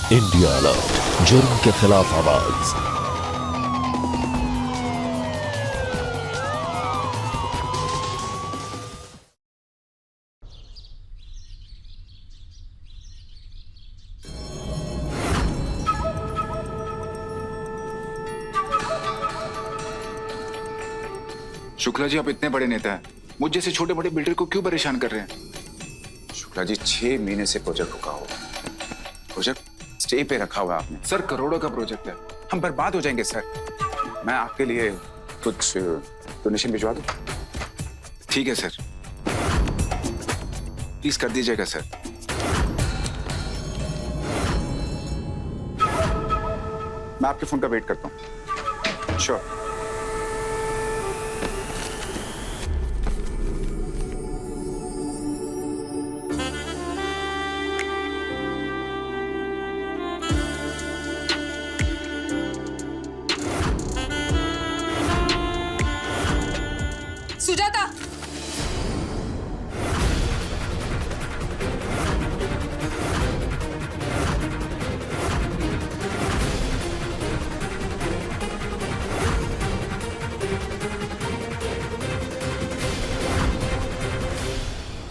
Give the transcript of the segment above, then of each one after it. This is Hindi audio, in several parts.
इंडिया अलर्ट, जुर्म के खिलाफ आवाज। शुक्ला जी, आप इतने बड़े नेता हैं, मुझ जैसे छोटे बड़े बिल्डर को क्यों परेशान कर रहे हैं? शुक्ला जी, 6 महीने से प्रोजेक्ट रुका हुआ। प्रोजेक्ट स्टे पे रखा हुआ आपने। सर, करोड़ों का प्रोजेक्ट है। हम बर्बाद हो जाएंगे सर। मैं आपके लिए कुछ डोनेशन भिजवा दूं? ठीक है सर, प्लीज कर दीजिएगा सर। मैं आपके फोन का वेट करता हूँ। श्योर। सुजाता,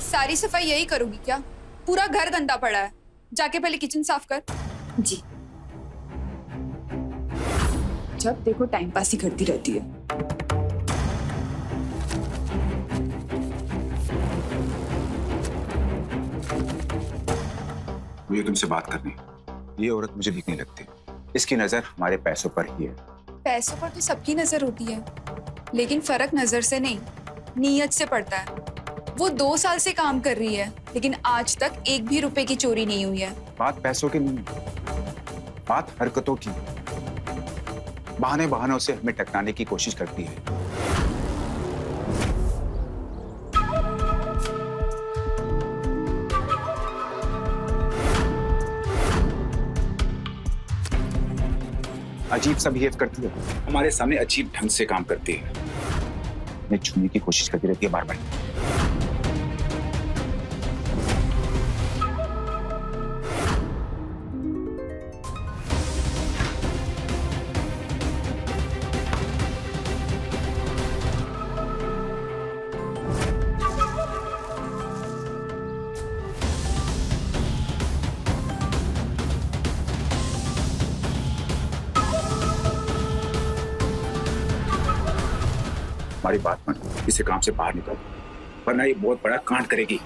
सारी सफाई यही करोगी क्या? पूरा घर गंदा पड़ा है, जाके पहले किचन साफ कर। जी। जब देखो टाइम पास ही करती रहती है। मुझे तुमसे बात करनी है। ये औरत मुझे ठीक नहीं लगती। इसकी नजर हमारे पैसों पर ही है। पैसों पर तो सबकी नजर होती है, लेकिन फर्क नजर से नहीं, नीयत से पड़ता है। वो 2 साल से काम कर रही है, लेकिन आज तक एक भी रुपए की चोरी नहीं हुई है। बात पैसों की नहीं, बात हरकतों की। बहानों से हमें टकराने की कोशिश करती है। अजीब सा बिहेव करती है, हमारे सामने अजीब ढंग से काम करती है। हमें छूने की कोशिश करती रहती है बार बार। हमारी बात मान, इसे काम से बाहर निकालो, वरना ये बहुत बड़ा कांड करेगी।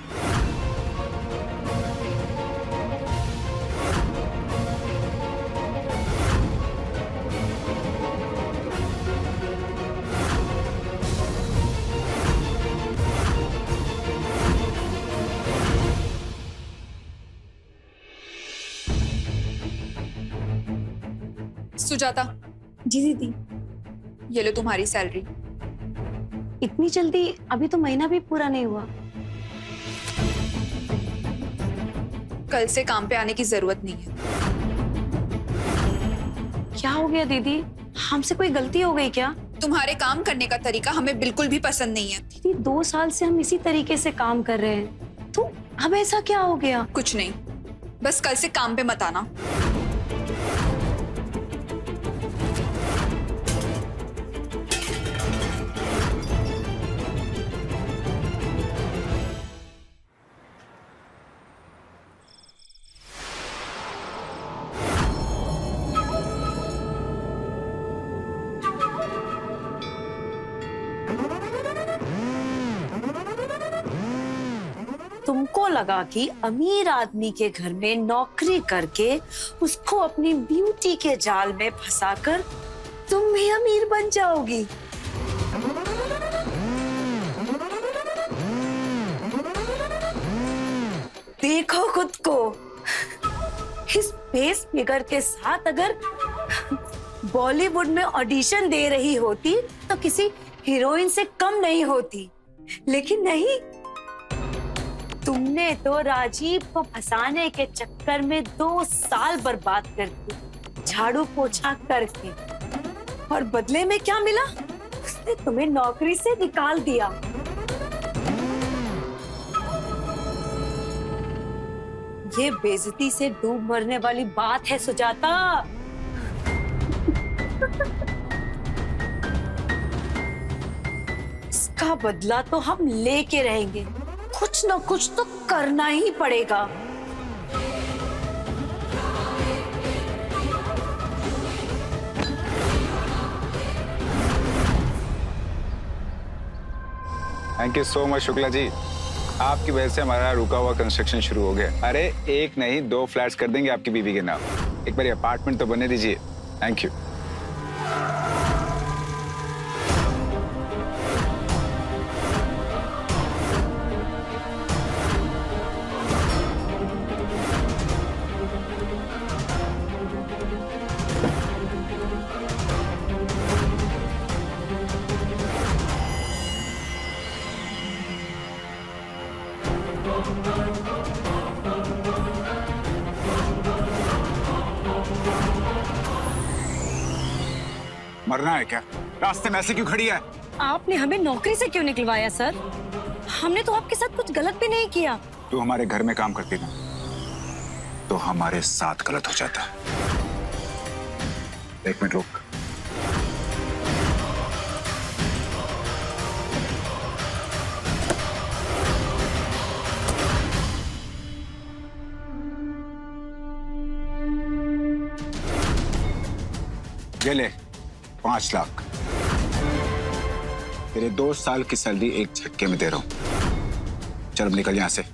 सुजाता। जी दीदी। ये लो तुम्हारी सैलरी। इतनी जल्दी? अभी तो महीना भी पूरा नहीं हुआ। कल से काम पे आने की जरूरत नहीं है। क्या हो गया दीदी? हमसे कोई गलती हो गई क्या? तुम्हारे काम करने का तरीका हमें बिल्कुल भी पसंद नहीं है। दीदी 2 साल से हम इसी तरीके से काम कर रहे हैं, तो अब ऐसा क्या हो गया? कुछ नहीं, बस कल से काम पे मत आना। तुमको लगा कि अमीर आदमी के घर में नौकरी करके उसको अपनी ब्यूटी के जाल में फंसाकर तुम भी अमीर बन जाओगी। देखो खुद को, इस फेस फिगर के साथ अगर बॉलीवुड में ऑडिशन दे रही होती तो किसी हीरोइन से कम नहीं होती, लेकिन नहीं। तुमने तो राजीव को फंसाने के चक्कर में 2 साल बर्बाद कर दिए, झाड़ू पोछा करके, और बदले में क्या मिला? उसने तुम्हें नौकरी से निकाल दिया। ये बेइज्जती से डूब मरने वाली बात है सुजाता। इसका बदला तो हम लेके रहेंगे, कुछ ना कुछ तो करना ही पड़ेगा। Thank you so much Shukla ji, आपकी वजह से हमारा रुका हुआ कंस्ट्रक्शन शुरू हो गया। अरे एक नहीं 2 फ्लैट्स कर देंगे आपकी बीवी के नाम। एक बार अपार्टमेंट तो बने दीजिए। Thank you. मरना है क्या? रास्ते में ऐसे क्यों खड़ी है? आपने हमें नौकरी से क्यों निकलवाया सर? हमने तो आपके साथ कुछ गलत भी नहीं किया। तू हमारे घर में काम करती ना, तो हमारे साथ गलत हो जाता। एक मिनट रुक। ये ले 5 लाख। तेरे 2 साल की सैलरी एक झटके में दे रहा हूं। चल अब निकल यहां से।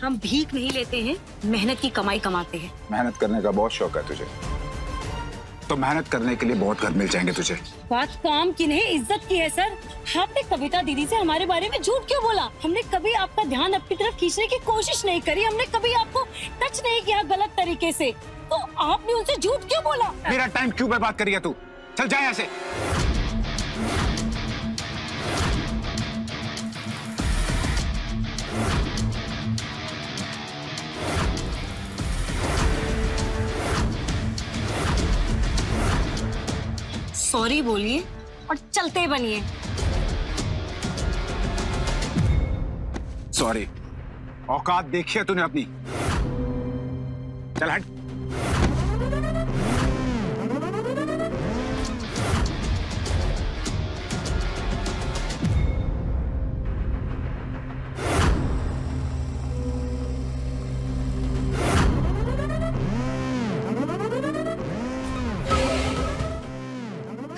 हम भीख नहीं लेते हैं, मेहनत की कमाई कमाते हैं। मेहनत करने का बहुत शौक है तुझे, तो मेहनत करने के लिए बहुत घर मिल जाएंगे तुझे। बात काम की नहीं, इज्जत की है सर। आपने कविता दीदी से हमारे बारे में झूठ क्यों बोला? हमने कभी आपका ध्यान अपनी तरफ खींचने की कोशिश नहीं करी, हमने कभी आपको टच नहीं किया गलत तरीके से, तो आपने उनसे झूठ क्यों बोला? मेरा टाइम क्यों बर्बाद कर रही है तू? चल जा यहाँ से। सॉरी बोलिए और चलते बनिए। सॉरी, औकात देखी है तूने अपनी। चल हट।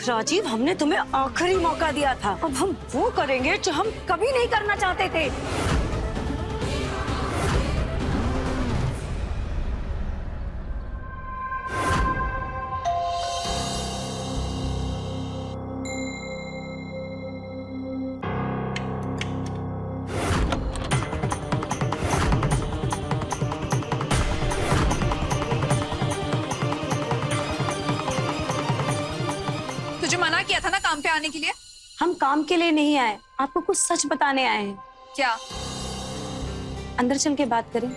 राजीव, हमने तुम्हें आखिरी मौका दिया था, अब हम वो करेंगे जो हम कभी नहीं करना चाहते थे। तुझे मना किया था ना काम पे आने के लिए। हम काम के लिए नहीं आए, आपको कुछ सच बताने आए हैं। क्या? अंदर चल के बात करें।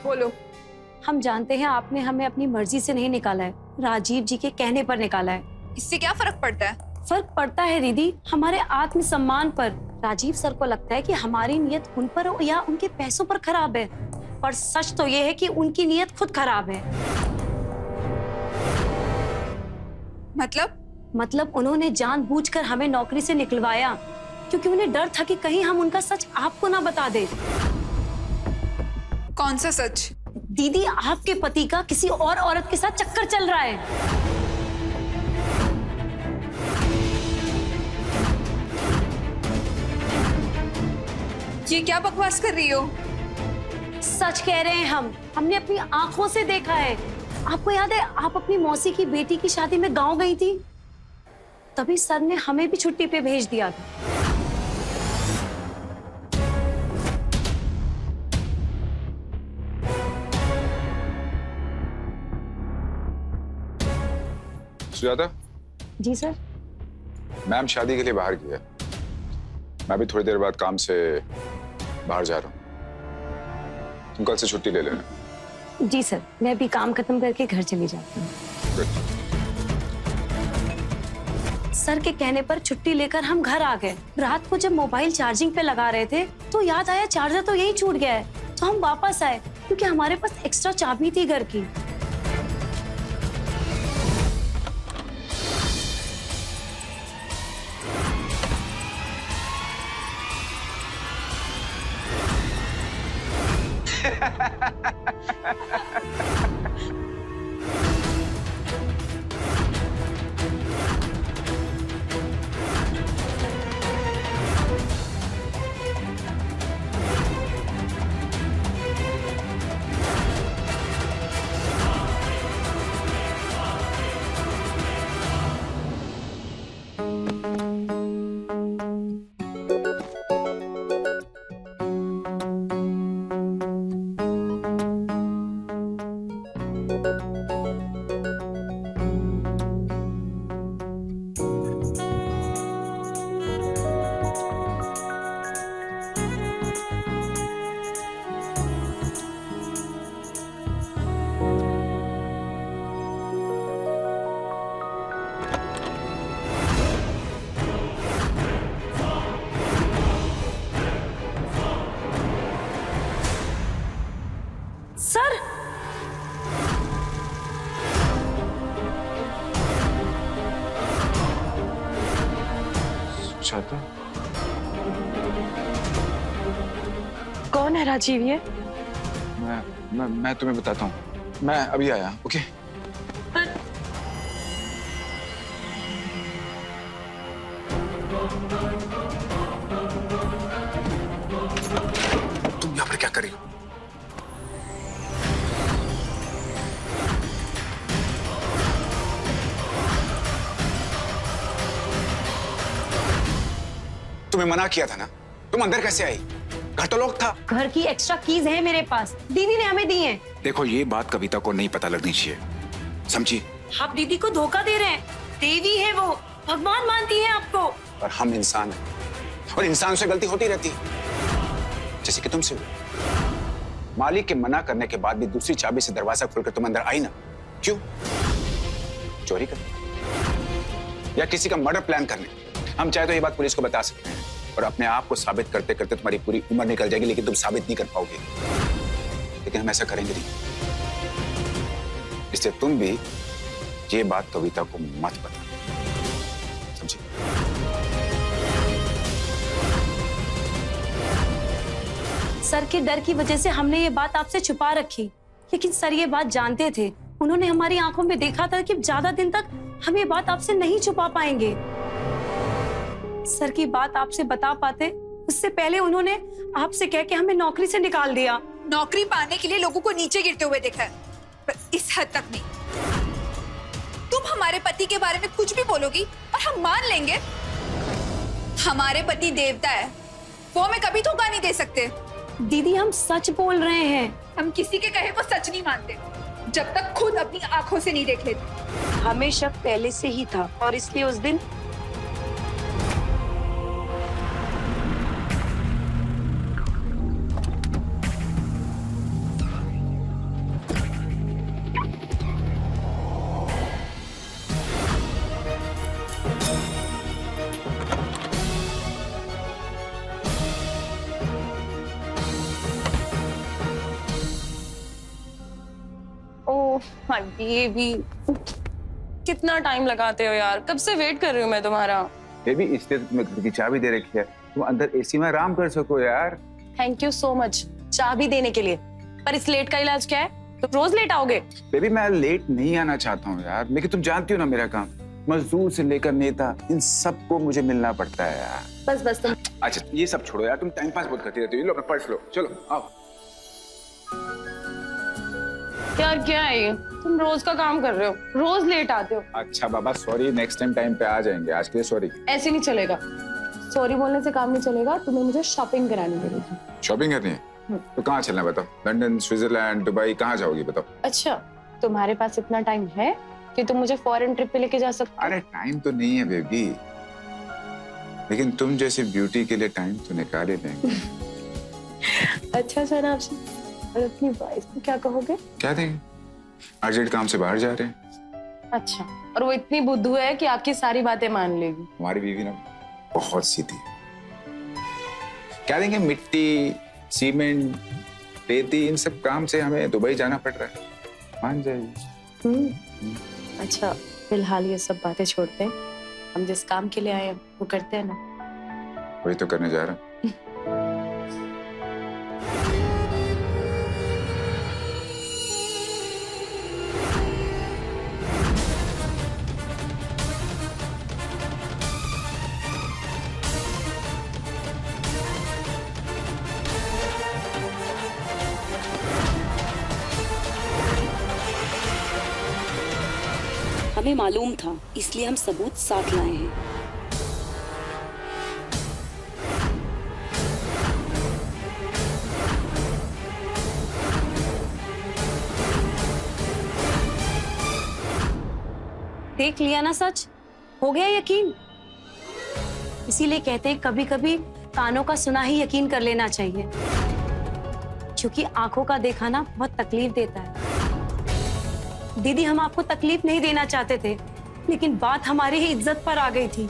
बोलो। हम जानते हैं आपने हमें अपनी मर्जी से नहीं निकाला है, राजीव जी के कहने पर निकाला है। इससे क्या फर्क पड़ता है? फर्क पड़ता है दीदी, हमारे आत्मसम्मान पर। राजीव सर को लगता है कि हमारी नियत उन पर या उनके पैसों पर खराब है, पर सच तो ये है कि उनकी नियत खुद खराब है। मतलब उन्होंने जानबूझकर हमें नौकरी से निकलवाया, क्योंकि उन्हें डर था कि कहीं हम उनका सच आपको ना बता दे। कौन सा सच? दीदी, आपके पति का किसी और औरत के साथ चक्कर चल रहा है। ये क्या बकवास कर रही हो? सच कह रहे हैं हमने अपनी आंखों से देखा है। आपको याद है, आप अपनी मौसी की बेटी की शादी में गांव गई थी, तभी सर ने हमें भी छुट्टी पे भेज दिया था। सुजाता। जी सर। मैम शादी के लिए बाहर गई है, मैं भी थोड़ी देर बाद काम से बाहर जा रहा हूँ। तुम कल से छुट्टी ले लेना। जी सर, मैं भी काम खत्म करके घर चली जाती हूँ। Good. सर के कहने पर छुट्टी लेकर हम घर आ गए। रात को जब मोबाइल चार्जिंग पे लगा रहे थे तो याद आया चार्जर तो यही छूट गया है, तो हम वापस आए क्योंकि हमारे पास एक्स्ट्रा चाबी थी घर की। सर, चाहता कौन है राजीव ये? मैं तुम्हें बताता हूँ, मैं अभी आया। ओके तुम यहाँ पर क्या कर रही हो? तुम्हें मना किया था ना, तुम अंदर कैसे आई? घर तो लॉक था। घर की एक्स्ट्रा कीज है मेरे पास, दीदी ने हमें दी हैं। देखो ये बात कविता को नहीं पता लगनी चाहिए, समझी? आप दीदी को धोखा दे रहे हैं। देवी है वो, भगवान मानती है आपको। और हम इंसान हैं, और इंसान से गलती होती रहती है, जैसे कि तुमसे हुई। मालिक के मना करने के बाद भी दूसरी चाबी से दरवाजा खोलकर तुम अंदर आई ना, क्यों? चोरी करने या किसी का मर्डर प्लान करने? हम चाहे तो ये बात पुलिस को बता सकते हैं और अपने आप को साबित करते करते तुम्हारी पूरी उम्र निकल जाएगी, लेकिन तुम साबित नहीं कर पाओगे। लेकिन हम ऐसा करेंगे नहीं, इसलिए तुम भी ये बात कविता को मत बता, समझे? सर के डर की वजह से हमने ये बात आपसे छुपा रखी, लेकिन सर ये बात जानते थे। उन्होंने हमारी आंखों में देखा था कि ज्यादा दिन तक हम ये बात आपसे नहीं छुपा पाएंगे। सर की बात आपसे बता पाते उससे पहले उन्होंने आपसे कह के हमें नौकरी से निकाल दिया। नौकरी पाने के लिए लोगों को नीचे गिरते हुए देखा है, पर इस हद तक नहीं। तुम हमारे पति के बारे में कुछ भी बोलोगी और हम मान लेंगे। हमारे पति देवता है, वो हमें कभी धोखा नहीं दे सकते। दीदी हम सच बोल रहे हैं। हम किसी के कहे को सच नहीं मानते जब तक खुद अपनी आंखों से नहीं देख लेते। हमें शक पहले से ही था और इसलिए उस दिन आंटी ये भी कितना टाइम लगाते हो यार, कब से वेट कर रही हूँ मैं तुम्हारा। बेबी इसलिए तो तुम्हें घर की चाबी दे रखी है, तुम अंदर एसी में आराम कर सको यार। थैंक यू सो मच चाबी देने के लिए, पर इस लेट का इलाज क्या है? तुम रोज लेट आओगे? बेबी मैं लेट नहीं आना चाहता हूँ यार, लेकिन तुम जानती हो ना मेरा काम, मजदूर से लेकर नेता, इन सबको मुझे मिलना पड़ता है यार। बस बस तुम अच्छा ये सब छोड़ो यार, तुम टाइम पास बहुत करती रहती हो। लो अपना पर्स लो, चलो आओ। यार क्या है ये, तुम रोज का काम कर रहे हो, रोज लेट आते हो। अच्छा बाबा सॉरी, नेक्स्ट टाइम टाइम पे आ जाएंगे, आज के लिए सॉरी। ऐसे नहीं चलेगा, सॉरी बोलने से काम नहीं चलेगा, तुम्हें मुझे शॉपिंग करानी पड़ेगी। शॉपिंग करनी है तो कहाँ चलना है बताओ? लंदन, स्विट्जरलैंड, दुबई, कहाँ जाओगी बताओ? अच्छा तुम्हारे पास इतना टाइम है कि तुम मुझे फॉरेन ट्रिप पे लेके जा सकते हो? अरे टाइम तो नहीं है बेबी, लेकिन तुम जैसे ब्यूटी के लिए टाइम तो निकाल ही लेंगे। अच्छा जनाब जी, और अपनी वाइफ को क्या कहोगे? क्या देंगे, अर्जेंट काम से बाहर जा रहे हैं। अच्छा, और वो इतनी बुद्धू है कि आपकी सारी बातें मान लेगी। हमारी बीवी ना बहुत सीधी है। कह देंगे मिट्टी, सीमेंट, रेती, इन सब काम से हमें दुबई जाना पड़ रहा है, मान जाएगी। अच्छा, फिलहाल ये सब बातें छोड़ते हैं, हम जिस काम के लिए आए हैं वो करते हैं ना। वही तो करने जा रहा हूँ। हमें मालूम था, इसलिए हम सबूत साथ लाए हैं। देख लिया ना, सच हो गया यकीन। इसीलिए कहते हैं कभी कभी कानों का सुना ही यकीन कर लेना चाहिए, क्योंकि आंखों का देखा ना बहुत तकलीफ देता है। दीदी, हम आपको तकलीफ नहीं देना चाहते थे, लेकिन बात हमारी ही इज्जत पर आ गई थी।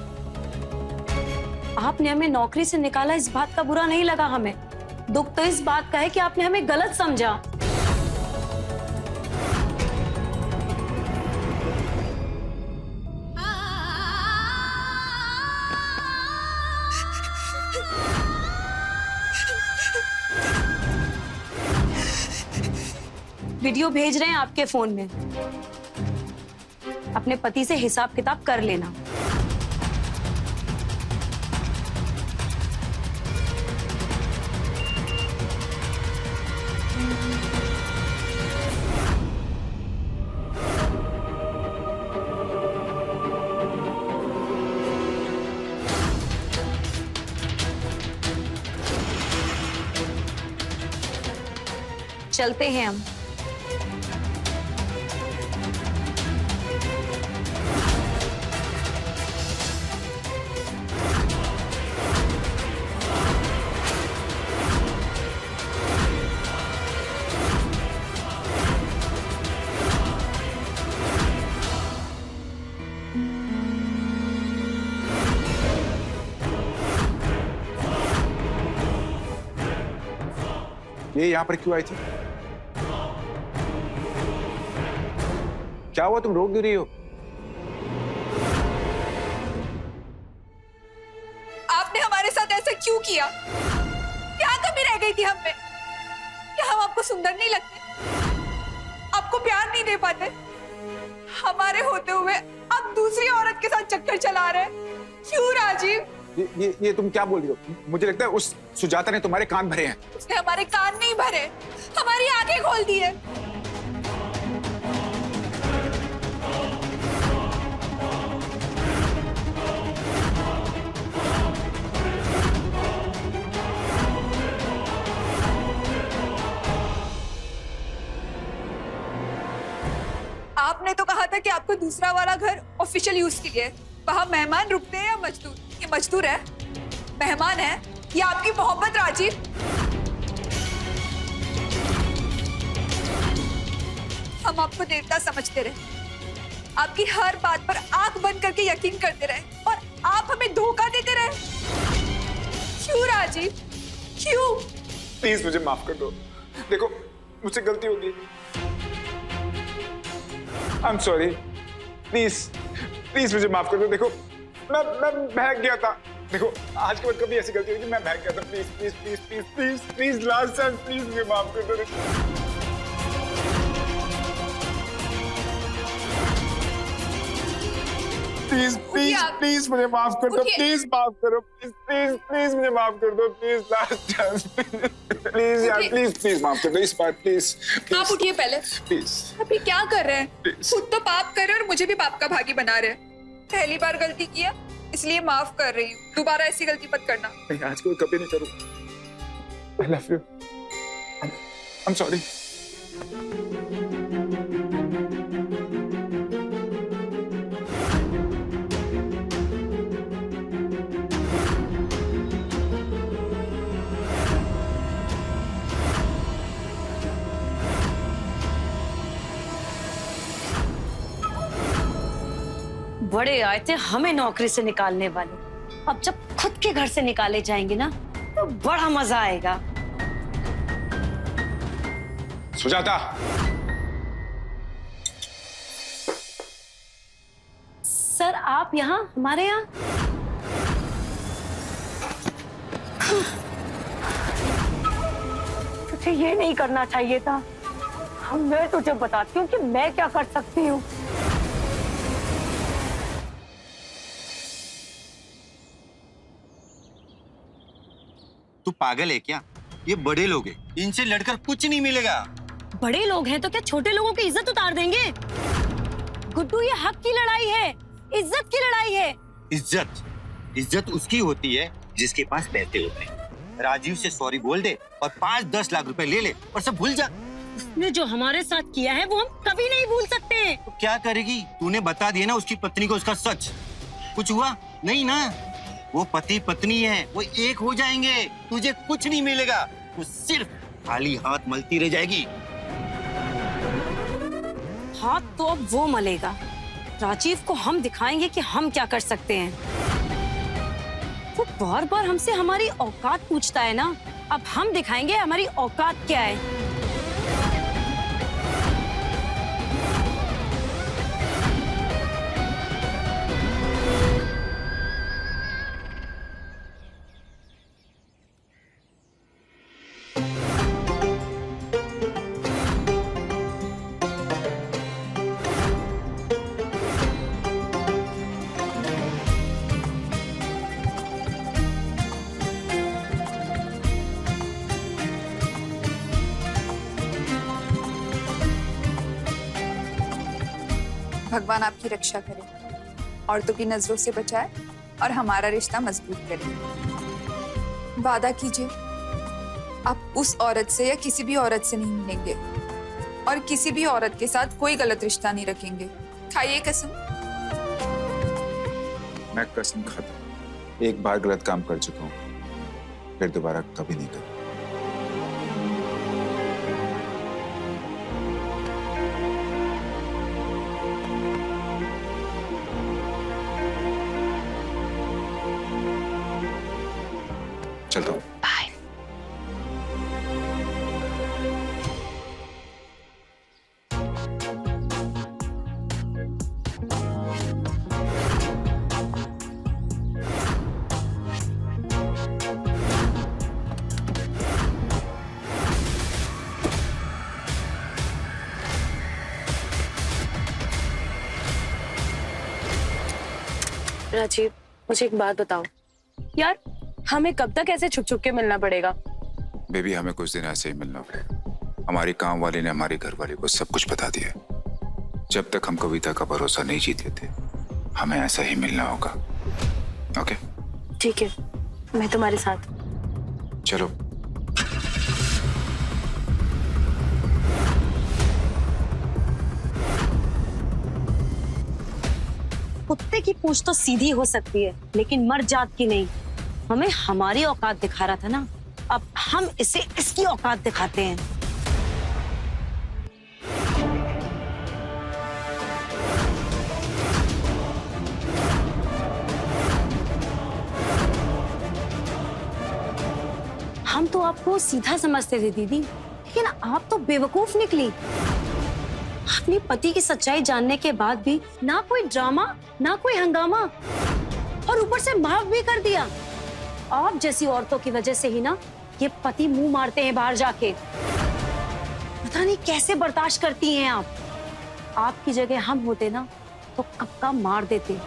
आपने हमें नौकरी से निकाला, इस बात का बुरा नहीं लगा हमें। दुख तो इस बात का है कि आपने हमें गलत समझा। वीडियो भेज रहे हैं आपके फोन में, अपने पति से हिसाब किताब कर लेना। चलते हैं हम। ये यहाँ पर क्यों आई थी? क्या हुआ, तुम रोक क्यों रही हो? आपने हमारे साथ ऐसा क्यों किया? क्या कमी रह गई थी हम में? क्या हम आपको सुंदर नहीं लगते? आपको प्यार नहीं दे पाते? हमारे होते हुए आप दूसरी औरत के साथ चक्कर चला रहे हैं? क्यों राजीव? ये तुम क्या बोल रही हो? मुझे लगता है उस सुजाता ने तुम्हारे कान भरे हैं। उसने हमारे कान नहीं भरे, हमारी आंखें खोल दी है। आपने तो कहा था कि आपको दूसरा वाला घर ऑफिशियल यूज के लिए, वहां मेहमान रुकते हैं या मजदूर? ये मजदूर है, मेहमान है, या आपकी मोहब्बत राजीव? हम आपको देवता समझते रहे, आपकी हर बात पर आंख बंद करके यकीन करते रहे, और आप हमें धोखा देते रहे। क्यों राजीव, क्यों? प्लीज मुझे माफ कर दो। देखो, मुझसे गलती हो गई। I am sorry. Please please मुझे माफ कर दो। देखो, मैं बहक गया था। देखो, आज के बाद कभी ऐसी गलती होगी, मैं बहक गया था। Please please please please please please last time please मुझे माफ कर दो। प्लीज प्लीज प्लीज मुझे माफ कर दो। प्लीज माफ करो। प्लीज प्लीज प्लीज मुझे माफ कर दो। प्लीज लास्ट टाइम प्लीज यार, प्लीज प्लीज माफ कर दो इस बार। प्लीज आप उठिए पहले। प्लीज। आप ये क्या कर रहे हैं? Please. खुद तो पाप कर रहे हैं और मुझे भी पाप का भागी बना रहे हैं। पहली बार गलती किया, इसलिए माफ कर रही हूँ। दोबारा ऐसी गलती मत करना। नहीं, आज को कभी नहीं करूँ। I love you. I'm sorry. बड़े आए थे हमें नौकरी से निकालने वाले, अब जब खुद के घर से निकाले जाएंगे ना तो बड़ा मजा आएगा। सुजाता, सर आप यहाँ, हमारे यहाँ? तुझे ये नहीं करना चाहिए था। मैं तुझे बताती हूँ कि मैं क्या कर सकती हूँ। तू पागल है क्या? ये बड़े लोग हैं, इनसे लड़कर कुछ नहीं मिलेगा। बड़े लोग हैं तो क्या छोटे लोगों की इज्जत उतार देंगे? गुड्डू, ये हक की लड़ाई है, इज्जत की लड़ाई है। इज्जत इज्जत उसकी होती है जिसके पास पैसे होते हैं। राजीव से सॉरी बोल दे और 5-10 लाख रुपए ले ले और सब भूल जा। उसने जो हमारे साथ किया है वो हम कभी नहीं भूल सकते। तो क्या करेगी? तूने बता दिया ना उसकी पत्नी को उसका सच। कुछ हुआ नहीं ना? वो पति पत्नी है, वो एक हो जाएंगे। तुझे कुछ नहीं मिलेगा, तू सिर्फ खाली हाथ मलती रह जाएगी। हाथ तो अब वो मलेगा। राजीव को हम दिखाएंगे कि हम क्या कर सकते हैं। वो बार बार हमसे हमारी औकात पूछता है ना, अब हम दिखाएंगे हमारी औकात क्या है। भगवान आपकी रक्षा करे, औरतों की नजरों से बचाए और हमारा रिश्ता मजबूत करे। वादा कीजिए आप उस औरत से या किसी भी औरत से नहीं मिलेंगे और किसी भी औरत के साथ कोई गलत रिश्ता नहीं रखेंगे। खाइए कसम। मैं कसम खाता हूं, एक बार गलत काम कर चुका हूं, फिर दोबारा कभी नहीं करूंगा। चलता हूं। बाय। राजीव, मुझे एक बात बताओ यार, हमें कब तक ऐसे छुप छुप के मिलना पड़ेगा? बेबी, हमें कुछ दिन ऐसे ही मिलना पड़ेगा। हमारी काम वाली ने हमारी घर वाली को सब कुछ बता दिया। जब तक हम कविता का भरोसा नहीं जीत लेते, हमें ऐसा ही मिलना होगा। ओके? ठीक है, मैं तुम्हारे साथ। चलो। कुत्ते की पूंछ तो सीधी हो सकती है लेकिन मर जात की नहीं। हमें हमारी औकात दिखा रहा था ना, अब हम इसे इसकी औकात दिखाते हैं। हम तो आपको सीधा समझते थे दीदी, लेकिन आप तो बेवकूफ निकली। अपने पति की सच्चाई जानने के बाद भी ना कोई ड्रामा ना कोई हंगामा, और ऊपर से माफ भी कर दिया। आप जैसी औरतों की वजह से ही ना ये पति मुंह मारते हैं बाहर जाके। पता नहीं कैसे बर्दाश्त करती हैं आप। आपकी जगह हम होते ना तो कब का मार देते।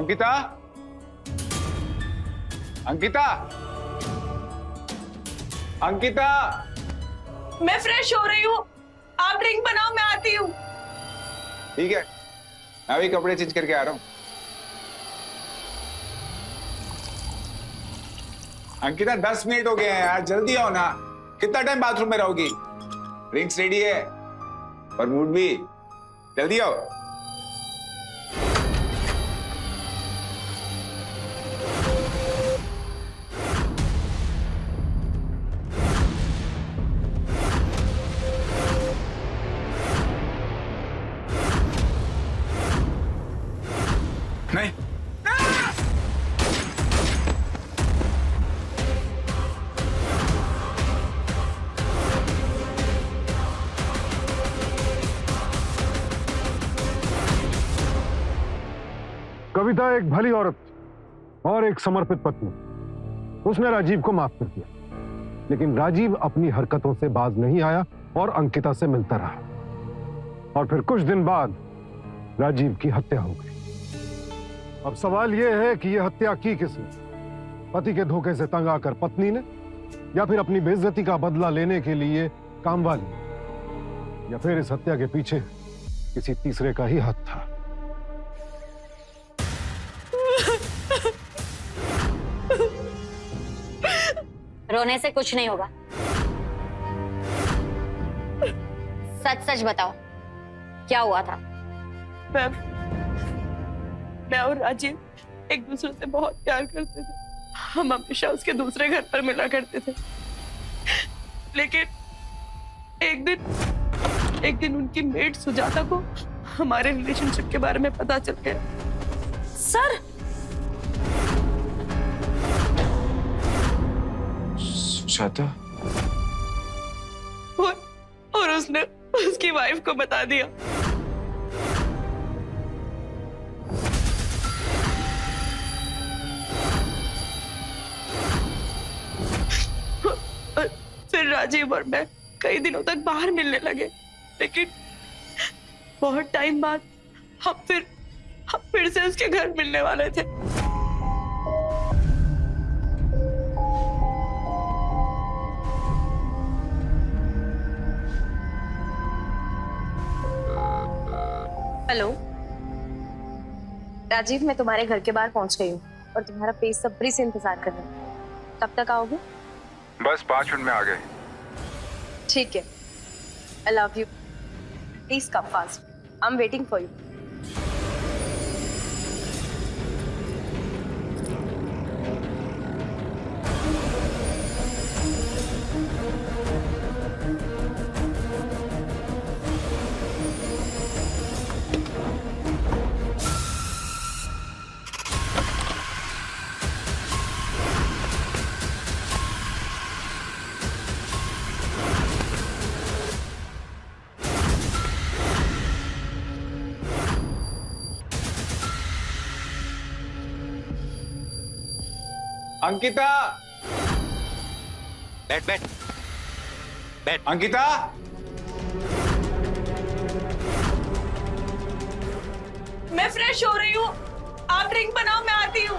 अंकिता, अंकिता, अंकिता, मैं फ्रेश हो रही हूँ, आप ड्रिंक बनाओ, मैं आती हूँ। ठीक है, मैं भी कपड़े चेंज करके आ रहा हूँ। अंकिता 10 मिनट हो गए हैं यार, जल्दी आओ ना। कितना टाइम बाथरूम में रहोगी? ड्रिंक्स रेडी है और मूड भी, जल्दी आओ। नहीं, कविता एक भली औरत और एक समर्पित पत्नी। उसने राजीव को माफ कर दिया, लेकिन राजीव अपनी हरकतों से बाज नहीं आया और अंकिता से मिलता रहा। और फिर कुछ दिन बाद राजीव की हत्या हो गई। अब सवाल यह है कि यह हत्या की किसने? पति के धोखे से तंग आकर पत्नी ने, या फिर अपनी बेइज्जती का बदला लेने के लिए कामवाली, या फिर इस हत्या के पीछे किसी तीसरे का ही हाथ था? रोने से कुछ नहीं होगा। सच सच बताओ, क्या हुआ था? मैं और राजीव एक दूसरे से बहुत प्यार करते थे। हम हमेशा उसके दूसरे घर पर मिला करते थे। लेकिन एक दिन उनकी मेड सुजाता को हमारे रिलेशनशिप के बारे में पता चल गया। सर, सुजाता? और उसने उसकी वाइफ को बता दिया। फिर राजीव और मैं कई दिनों तक बाहर मिलने लगे, लेकिन बहुत टाइम बाद हम फिर से उसके घर मिलने वाले थे। हेलो राजीव, मैं तुम्हारे घर के बाहर पहुंच गई हूँ और तुम्हारा बेसब्री से इंतजार कर रहा हूँ। कब तक आओगे? बस 5 मिनट में आ गए। ठीक है, I love you, please come fast, I am waiting for you. Ankita, बैठ बैठ बैठ। अंकिता, मैं फ्रेश हो रही हूँ, आप ड्रिंक बनाओ, मैं आती हूँ।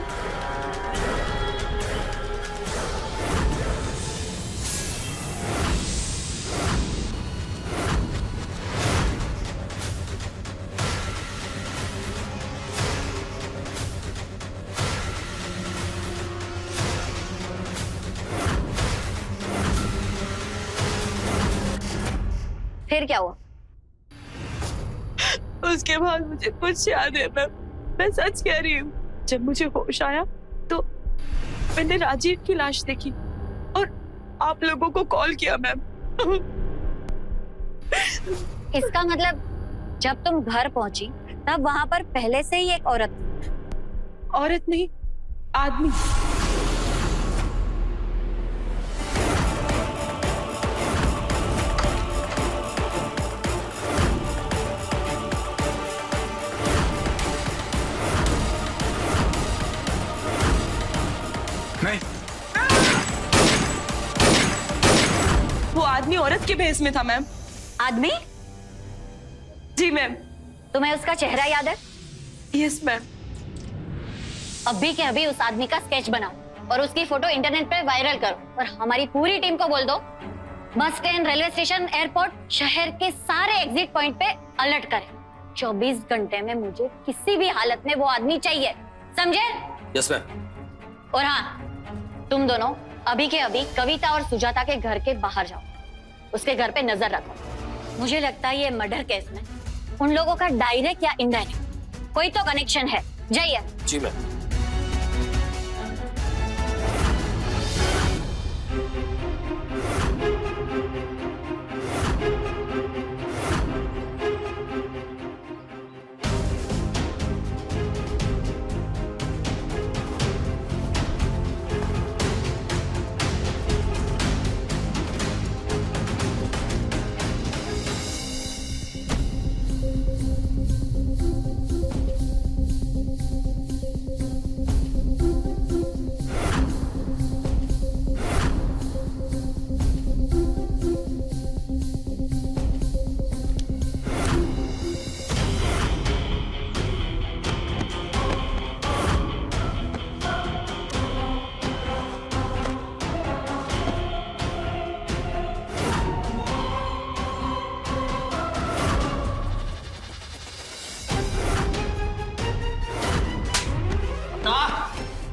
फिर क्या हुआ? उसके बाद मुझे कुछ याद है मैं सच कह रही हूँ। जब मुझे होश आया तो मैंने राजीव की लाश देखी और आप लोगों को कॉल किया मैम। इसका मतलब जब तुम घर पहुंची तब वहां पर पहले से ही एक औरत थी? औरत नहीं, आदमी। नहीं, वो आदमी औरत के भेष में था मैम। आदमी? जी मैम। तुम्हें उसका चेहरा याद है? Yes ma'am. अभी के अभी उस आदमी का स्केच बनाओ और उसकी फोटो इंटरनेट पे वायरल करो और हमारी पूरी टीम को बोल दो bus stand, railway station, airport, शहर के सारे एग्जिट पॉइंट पे अलर्ट करें। 24 घंटे में मुझे किसी भी हालत में वो आदमी चाहिए, समझे? Yes ma'am. और हाँ, तुम दोनों अभी के अभी कविता और सुजाता के घर के बाहर जाओ, उसके घर पे नजर रखो। मुझे लगता है ये मर्डर केस में उन लोगों का डायरेक्ट या इनडायरेक्ट कोई तो कनेक्शन है। जाइए। जी मैम।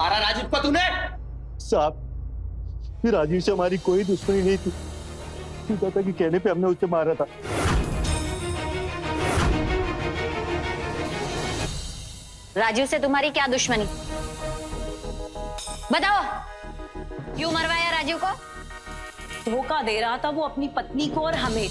मारा राजीव को तूने? साहब, फिर राजीव से हमारी कोई दुश्मनी नहीं थी। सुजाता के कहने पे हमने उसे मारा था। राजीव से तुम्हारी क्या दुश्मनी? बताओ, क्यों मरवाया राजीव को? धोखा दे रहा था वो अपनी पत्नी को और हमें।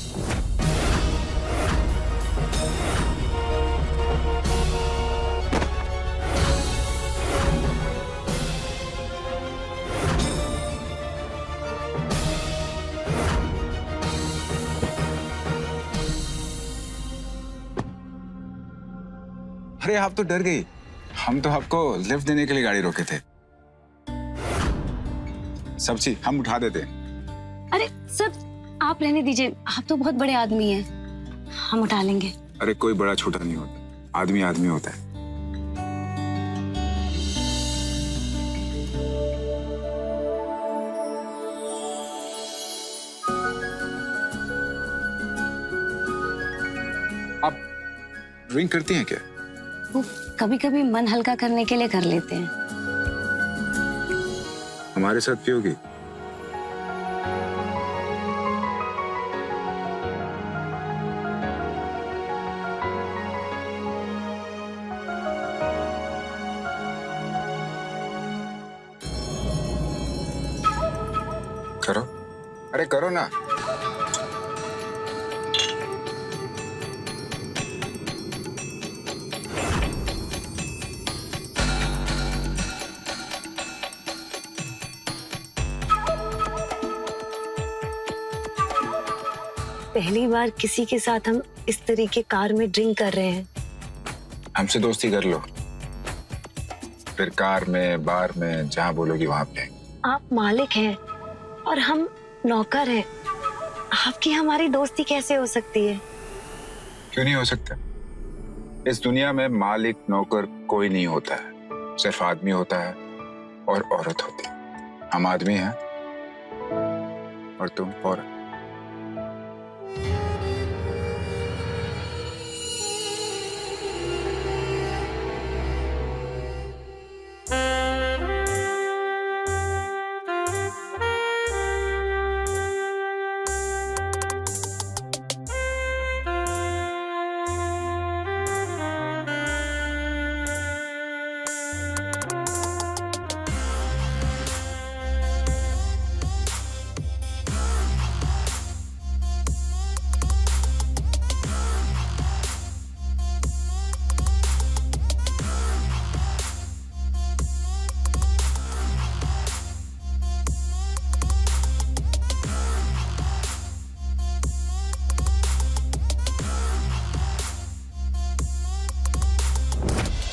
अरे आप तो डर गई, हम तो आपको लिफ्ट देने के लिए गाड़ी रोके थे। सब चीज हम उठा देते। अरे सर, आप रहने दीजिए, आप तो बहुत बड़े आदमी हैं, हम उठा लेंगे। अरे कोई बड़ा छोटा नहीं होता, आदमी आदमी होता है। आप ड्रिंक करती हैं क्या? वो कभी कभी मन हल्का करने के लिए कर लेते हैं। हमारे साथ पियोगी? करो, अरे करो ना। पहली बार किसी के साथ हम इस तरीके कार में ड्रिंक कर रहे हैं। हमसे दोस्ती कर लो, फिर कार में, बार में, जहां बोलोगी वहां पे। आप मालिक हैं और हम नौकर हैं, आपकी हमारी दोस्ती कैसे हो सकती है? क्यों नहीं हो सकता? इस दुनिया में मालिक नौकर कोई नहीं होता है, सिर्फ आदमी होता है और औरत होती है। हम आदमी हैं और तुम औरत।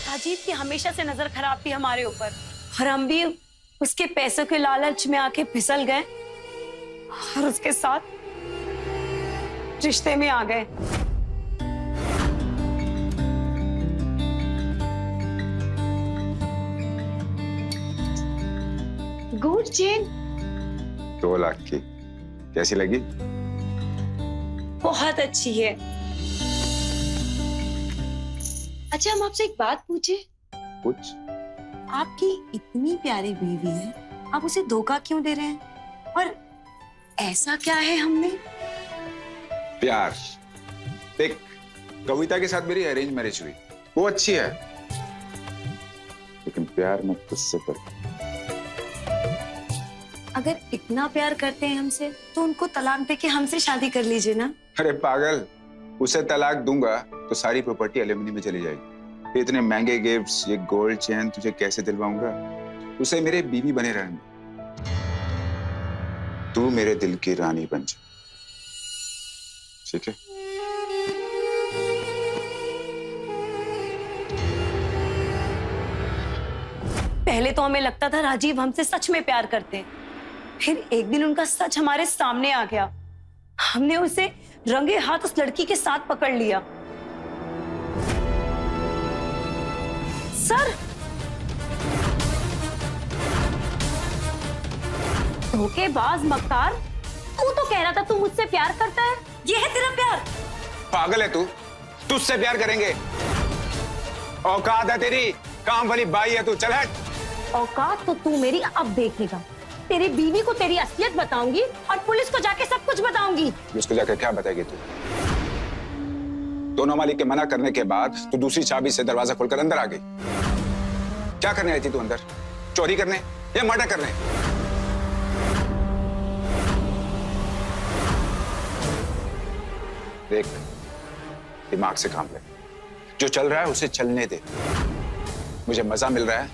राजीव की हमेशा से नजर खराब थी हमारे ऊपर और हम भी उसके पैसों के लालच में आके फिसल गए और उसके साथ रिश्ते में आ गए। गोल्ड चेन 2 लाख की कैसी लगी? बहुत अच्छी है। अच्छा, हम आपसे एक बात पूछे? कुछ आपकी इतनी प्यारी बीवी है, आप उसे धोखा क्यों दे रहे हैं? और ऐसा क्या है हमने? प्यार। देख, कविता के साथ मेरी अरेंज मैरिज हुई, वो अच्छी है, लेकिन प्यार मैं तुझसे करता हूं। अगर इतना प्यार करते हैं हमसे, तो उनको तलाक देके हमसे शादी कर लीजिए ना। अरे पागल, उसे तलाक दूंगा तो सारी प्रॉपर्टी एलिमनी में चली जाएगी। इतने महंगे गिफ्ट्स, ये गोल्ड चेन तुझे कैसे दिलवाऊंगा? उसे मेरे बीवी बने रहने। तू मेरे दिल की रानी बन जा, ठीक है? पहले तो हमें लगता था राजीव हमसे सच में प्यार करते हैं, फिर एक दिन उनका सच हमारे सामने आ गया। हमने उसे रंगे हाथ उस लड़की के साथ पकड़ लिया। सर, धोखेबाज मक्कार, तू तो कह रहा था तू मुझसे प्यार करता है, ये है तेरा प्यार? पागल है तू, तुझसे प्यार करेंगे? औकात है तेरी, काम वाली बाई है तू, चल हट। औकात तो तू मेरी अब देखेगा। तेरी बीवी को तेरी असलियत बताऊंगी और पुलिस को जाके सब कुछ बताऊंगी। उसको जाकर क्या बताएगी तू? दोनों मालिक के मना करने के बाद तू दूसरी चाबी से दरवाजा खोलकर अंदर आ गई। क्या करने आई थी तू अंदर? चोरी करने या मर्डर करने? देख, दिमाग से काम ले। जो चल रहा है उसे चलने दे। मुझे मजा मिल रहा है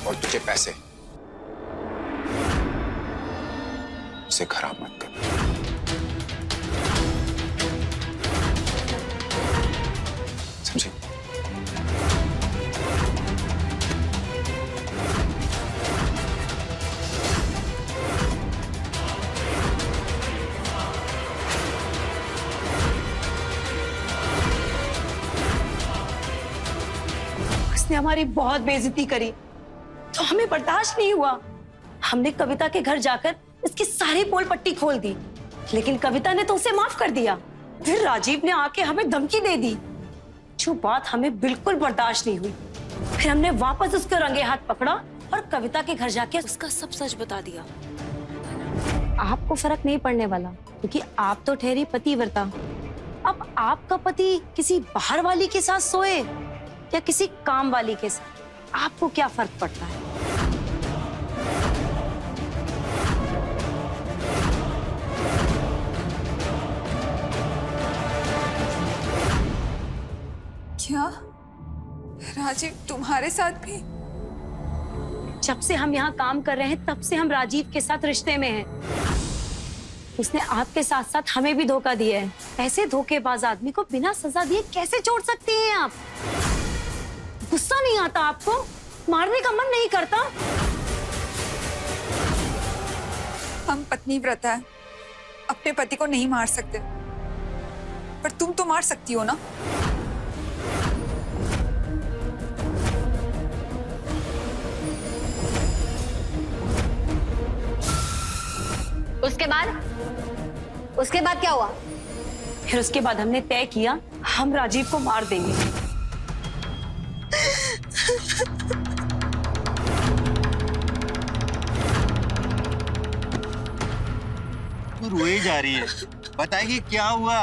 और तुझे पैसे। उसे खराब मत कर। समझे? उसने हमारी बहुत बेइज्जती करी, तो हमें बर्दाश्त नहीं हुआ। हमने कविता के घर जाकर इसकी सारी पोल पट्टी खोल दी, लेकिन कविता ने तो उसे माफ कर दिया। फिर राजीव ने आके हमें धमकी दे दी, जो बात हमें बिल्कुल बर्दाश्त नहीं हुई। फिर हमने वापस उसको रंगे हाथ पकड़ा और कविता के घर जाके उसका सब सच बता दिया। आपको फर्क नहीं पड़ने वाला, क्योंकि आप तो ठहरी पतिव्रता। अब आपका पति किसी बाहर वाली के साथ सोए या किसी काम वाली के साथ, आपको क्या फर्क पड़ता है? क्या राजीव तुम्हारे साथ भी? जब से हम यहाँ काम कर रहे हैं, तब से हम राजीव के साथ रिश्ते में हैं। उसने आपके साथ साथ हमें भी धोखा दिया है। ऐसे धोखेबाज आदमी को बिना सजा दिए कैसे छोड़ सकते हैं आप? गुस्सा नहीं आता आपको? मारने का मन नहीं करता? हम पत्नी व्रता है, अपने पति को नहीं मार सकते, पर तुम तो मार सकती हो ना। उसके बाद क्या हुआ? फिर उसके बाद हमने तय किया, हम राजीव को मार देंगे। तू रोए जा रही है, बताएगी क्या हुआ?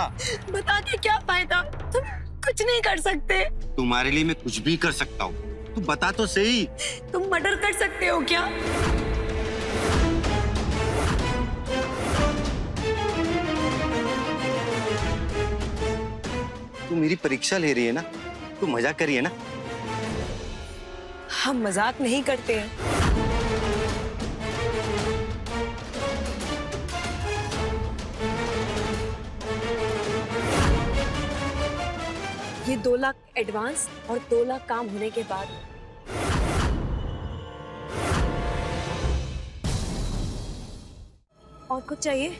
बता के क्या फायदा? तुम कुछ नहीं कर सकते। तुम्हारे लिए मैं कुछ भी कर सकता हूँ, तू बता तो सही। तुम मर्डर कर सकते हो क्या? तू मेरी परीक्षा ले रही है ना? तू मजाक कर रही है ना? हम मजाक नहीं करते हैं। ये 2 लाख एडवांस और 2 लाख काम होने के बाद। और कुछ चाहिए?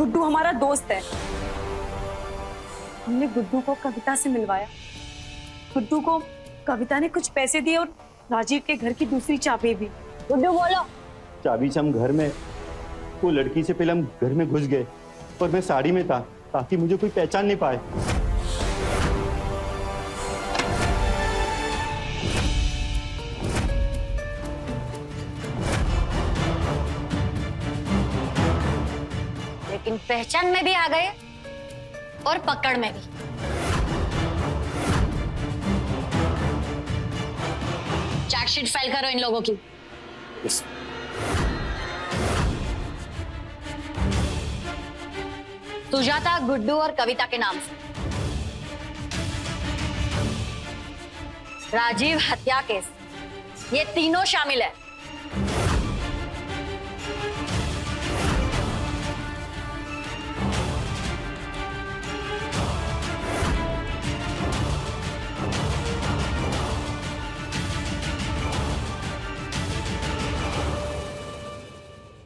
गुड्डू हमारा दोस्त है। हमने गुड्डू को कविता से मिलवाया। गुड्डू को कविता ने कुछ पैसे दिए और राजीव के घर की दूसरी चाबी भी। गुड्डू बोलो। चाबी से हम घर में, वो लड़की से पहले हम घर में घुस गए और मैं साड़ी में था ताकि मुझे कोई पहचान नहीं पाए। लेकिन पहचान में भी आ गए और पकड़ में भी। चार्जशीट फाइल करो इन लोगों की। यस। सुजाता, गुड्डू और कविता के नाम से राजीव हत्या केस, ये तीनों शामिल है।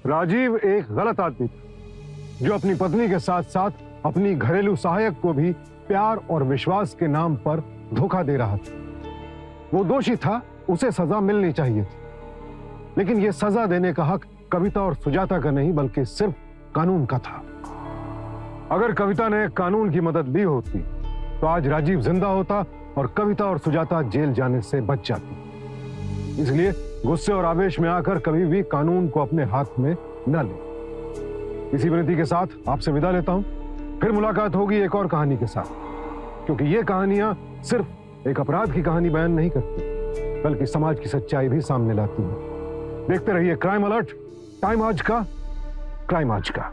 राजीव एक गलत आदमी था जो अपनी पत्नी के साथ साथ अपनी घरेलू सहायक को भी प्यार और विश्वास के नाम पर धोखा दे रहा था। वो दोषी था, उसे सजा मिलनी चाहिए थी, लेकिन ये सजा देने का हक कविता और सुजाता का नहीं बल्कि सिर्फ कानून का था। अगर कविता ने कानून की मदद ली होती तो आज राजीव जिंदा होता और कविता और सुजाता जेल जाने से बच जाती। इसलिए गुस्से और आवेश में आकर कभी भी कानून को अपने हाथ में न ले। इसी विनती के साथ आपसे विदा लेता हूं। फिर मुलाकात होगी एक और कहानी के साथ, क्योंकि ये कहानियां सिर्फ एक अपराध की कहानी बयान नहीं करती बल्कि समाज की सच्चाई भी सामने लाती हैं। देखते रहिए क्राइम अलर्ट, टाइम आज का, क्राइम आज का।